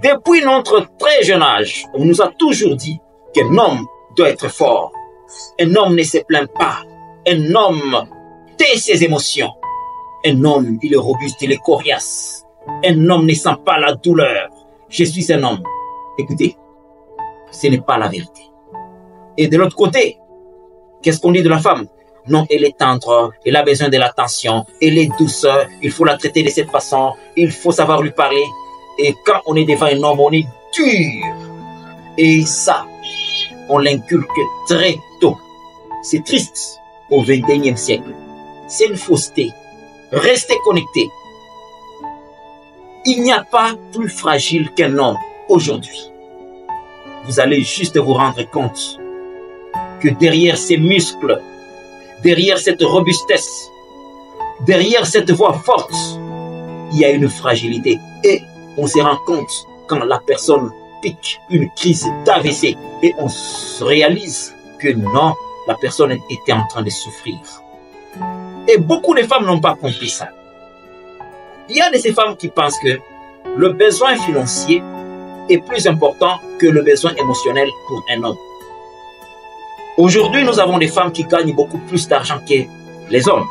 Depuis notre très jeune âge, on nous a toujours dit qu'un homme doit être fort. Un homme ne se plaint pas. Un homme tait ses émotions. Un homme, il est robuste, il est coriace. Un homme ne sent pas la douleur. Je suis un homme. Écoutez, ce n'est pas la vérité. Et de l'autre côté, qu'est-ce qu'on dit de la femme? Non, elle est tendre, elle a besoin de l'attention, elle est douce, il faut la traiter de cette façon, il faut savoir lui parler. Et quand on est devant un homme, on est dur. Et ça, on l'inculque très tôt. C'est triste au XXIe siècle. C'est une fausseté. Restez connectés. Il n'y a pas plus fragile qu'un homme aujourd'hui. Vous allez juste vous rendre compte que derrière ces muscles, derrière cette robustesse, derrière cette voix forte, il y a une fragilité. Et on se rend compte quand la personne pique une crise d'AVC et on se réalise que non, la personne était en train de souffrir. Et beaucoup de femmes n'ont pas compris ça. Il y a de ces femmes qui pensent que le besoin financier est plus important que le besoin émotionnel pour un homme. Aujourd'hui, nous avons des femmes qui gagnent beaucoup plus d'argent que les hommes.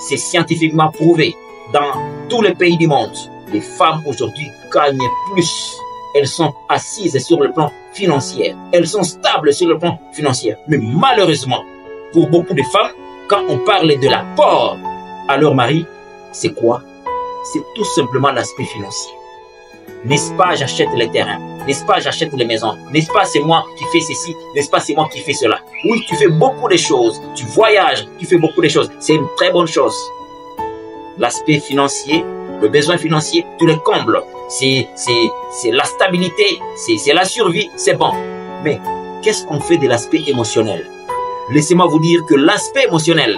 C'est scientifiquement prouvé. Dans tous les pays du monde, les femmes aujourd'hui gagnent plus. Elles sont assises sur le plan financier. Elles sont stables sur le plan financier. Mais malheureusement, pour beaucoup de femmes, quand on parle de l'apport à leur mari, c'est quoi? C'est tout simplement l'aspect financier. N'est-ce pas, j'achète les terrains. N'est-ce pas, j'achète les maisons. N'est-ce pas, c'est moi qui fais ceci. N'est-ce pas, c'est moi qui fais cela. Oui, tu fais beaucoup de choses. Tu voyages, tu fais beaucoup de choses. C'est une très bonne chose. L'aspect financier, le besoin financier, tu le combles. C'est la stabilité, c'est la survie, c'est bon. Mais qu'est-ce qu'on fait de l'aspect émotionnel? Laissez-moi vous dire que l'aspect émotionnel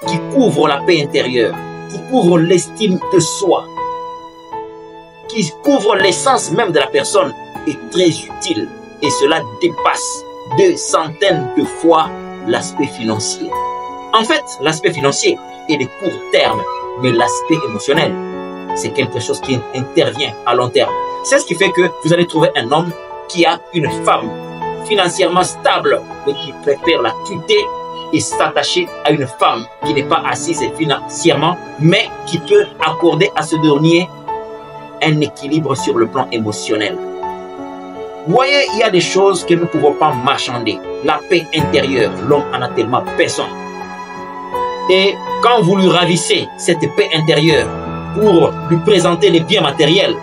qui couvre la paix intérieure, qui couvre l'estime de soi, qui couvre l'essence même de la personne est très utile. Et cela dépasse de centaines de fois l'aspect financier. En fait, l'aspect financier est de court terme, mais l'aspect émotionnel, c'est quelque chose qui intervient à long terme. C'est ce qui fait que vous allez trouver un homme qui a une femme financièrement stable, mais qui préfère la quitter et s'attacher à une femme qui n'est pas assise financièrement, mais qui peut accorder à ce dernier un équilibre sur le plan émotionnel. Vous voyez, il y a des choses que nous ne pouvons pas marchander. La paix intérieure, l'homme en a tellement besoin. Et quand vous lui ravissez cette paix intérieure pour lui présenter les biens matériels,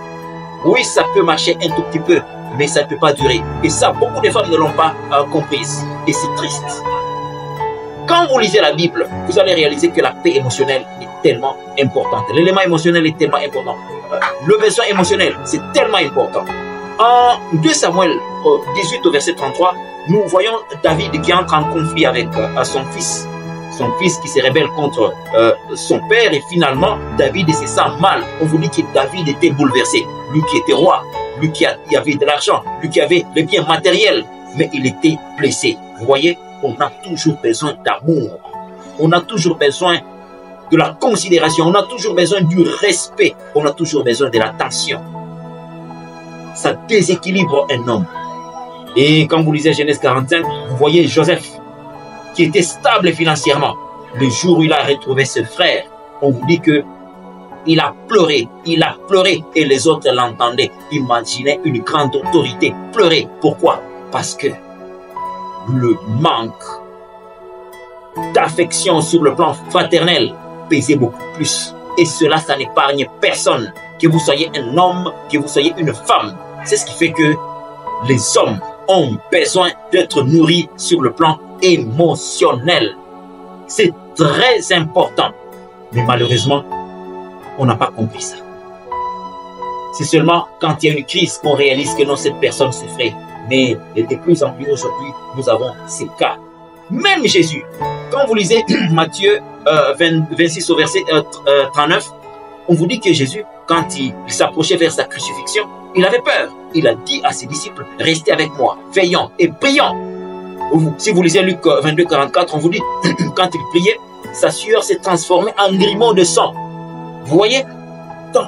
oui, ça peut marcher un tout petit peu, mais ça ne peut pas durer. Et ça, beaucoup de femmes ne l'ont pas comprise. Et c'est triste. Quand vous lisez la Bible, vous allez réaliser que la paix émotionnelle est tellement importante. L'élément émotionnel est tellement important. Le besoin émotionnel, c'est tellement important. En 2 Samuel 18 au verset 33, nous voyons David qui entre en conflit avec son fils. Son fils qui se rebelle contre son père. Et finalement, David se sent mal. On vous dit que David était bouleversé. Lui qui était roi, lui qui avait de l'argent, lui qui avait les biens matériels. Mais il était blessé. Vous voyez, on a toujours besoin d'amour. On a toujours besoin de la considération. On a toujours besoin du respect. On a toujours besoin de l'attention. Ça déséquilibre un homme. Et quand vous lisez Genèse 45, vous voyez Joseph qui était stable financièrement. Le jour où il a retrouvé ses frères, on vous dit que il a pleuré et les autres l'entendaient. Imaginez une grande autorité pleurer. Pourquoi? Parce que le manque d'affection sur le plan fraternel pesait beaucoup plus. Et cela, ça n'épargne personne. Que vous soyez un homme, que vous soyez une femme. C'est ce qui fait que les hommes ont besoin d'être nourris sur le plan émotionnel. C'est très important. Mais malheureusement, on n'a pas compris ça. C'est seulement quand il y a une crise qu'on réalise que non, cette personne souffrait. Mais de plus en plus aujourd'hui, nous avons ces cas. Même Jésus, quand vous lisez Matthieu 26 au verset 39, on vous dit que Jésus, quand il s'approchait vers sa crucifixion, il avait peur. Il a dit à ses disciples, restez avec moi, veillons et prions. Si vous lisez Luc 22, 44, on vous dit, quand il priait, sa sueur s'est transformée en grumeaux de sang. Vous voyez, dans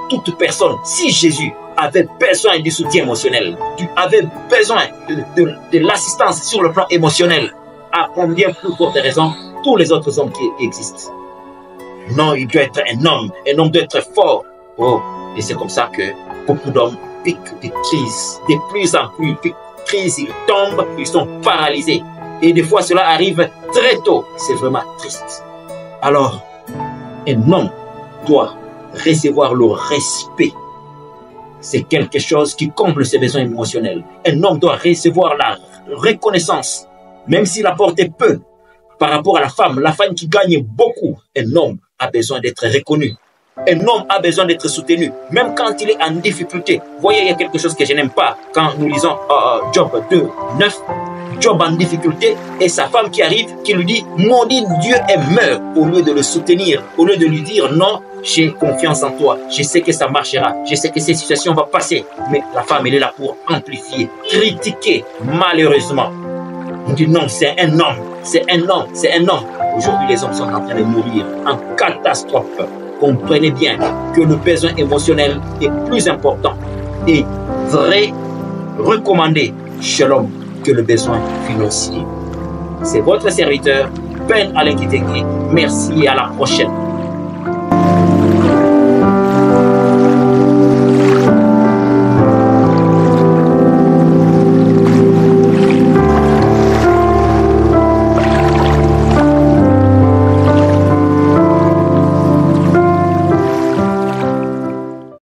toute personne, si Jésus avais besoin du soutien émotionnel. Tu avais besoin de l'assistance sur le plan émotionnel. À combien plus forte raison tous les autres hommes qui existent. Non, il doit être un homme doit être fort. Oh, et c'est comme ça que beaucoup d'hommes piquent des crises, de plus en plus piquent des crises, ils tombent, ils sont paralysés. Et des fois, cela arrive très tôt. C'est vraiment triste. Alors, un homme doit recevoir le respect. C'est quelque chose qui comble ses besoins émotionnels. Un homme doit recevoir la reconnaissance, même s'il apporte peu par rapport à la femme qui gagne beaucoup. Un homme a besoin d'être reconnu. Un homme a besoin d'être soutenu, même quand il est en difficulté. Vous voyez, il y a quelque chose que je n'aime pas quand nous lisons Job 2:9. Job en difficulté et sa femme qui arrive, qui lui dit « Maudit Dieu et meurt » au lieu de le soutenir, au lieu de lui dire « Non, j'ai confiance en toi, je sais que ça marchera, je sais que cette situation va passer. » Mais la femme, elle est là pour amplifier, critiquer, malheureusement. On dit « Non, c'est un homme, c'est un homme, c'est un homme. » Aujourd'hui, les hommes sont en train de mourir en catastrophe. Comprenez bien que le besoin émotionnel est plus important et très recommandé chez l'homme que le besoin financier. C'est votre serviteur, Ben Alain Kitenge. Merci et à la prochaine.